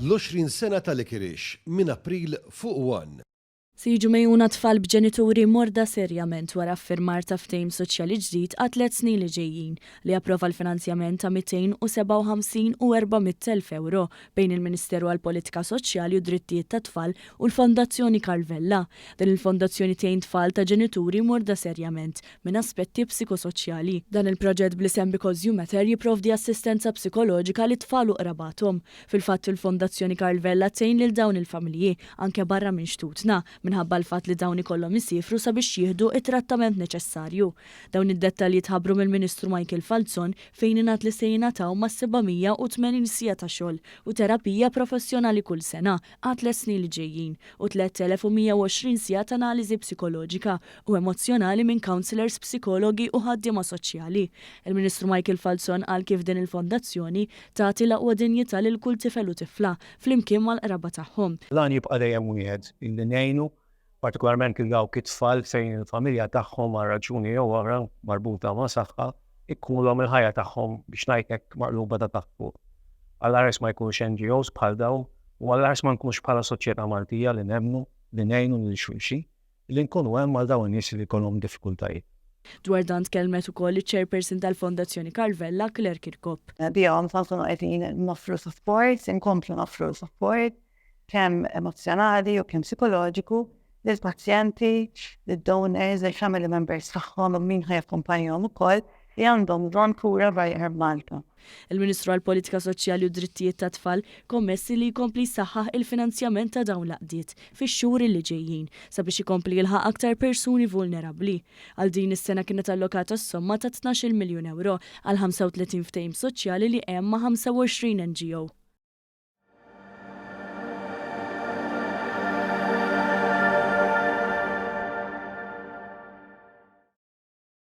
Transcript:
l-20 sena tal-Ikirix minn April fuq 1. Siġu mejjuna tfal b'ġenituri morda serjament wara affirmar ta' ftehim soċjali ġdid għat 3 snin li ġejjin li approva l-finanzjament ta' 257 u 400,000 euro bejn il-Ministeru għall-Politika Soċjali u Drittijiet ta' Tfal u l-Fondazzjoni Karvella. Din il-fondazzjoni tgħin tfal ta' ġenituri morda serjament minn aspetti psikosoċjali. Dan il-proġett bl-isem Because You Matter jipprovdi assistenza psikoloġika li tfal u qrabathom. Fil-fatt il-Fondazzjoni Karvella tgħin lil dawn il-familji anke barra minn xtutna minħabba l-fatt li dawn ikollhom isifru sabiex jieħdu it-trattament neċessarju. Dawn id-dettalji tħabbru mill-Ministru Michael Falzon fejn ingħad li se jingħataw ma' 780 sija ta' xogħol u terapija professjonali kull sena għat 3 snin li ġejjin u 3120 sija ta' analiżi psikoloġika u emozjonali minn counselors, psikologi u ħaddiema soċjali. Il-Ministru Michael Falzon qal kif din il-fondazzjoni tagħti l-aqwa dinjità lil kull tifel u tifla flimkien mal-qraba tagħhom. Lan jibqa' dejjem wieħed illi ngħinu partikolarment il dawk it-tfal fejn il-familja tagħhom ma' raġuni jew oħra marbuta ma' saħħa ikkunulhom il-ħajja tagħhom biex ngħidlek maqluba ta' taħt. Għall-ares ma jkunux NGOs bħal dawn u għall-ares ma nkunux bħala soċjetà Maltija li nemmnu li ngħinu lil xulxin li nkunu hemm għal dawn in-nies li jkollhom diffikultajiet. Dwar dan tkellmet ukoll iċ-Chairperson tal-Fondazzjoni Karvella Claire Kirkop. Bihom nkunu qegħdin noffru support, inkomplu noffru support kemm emozjonali u kemm psikoloġiku lill-pazjenti, lid-donors, lill-family members tagħhom u min ħajjakkumpanjahom ukoll li għandhom bżonn kura barra Malta. Il-Ministru għall-Politika Soċjali u Drittijiet ta' Tfal kommessi li jkompli jsaħħaħ il-finanzjament ta' dawn l-qdiet fix-xhur li ġejjin sabiex ikompli jilħaq aktar persuni vulnerabbli. Għal din is-sena kienet allokata s-somma ta' 12 miljun euro għal 35 ftehim soċjali li hemm ma' 25 NGO.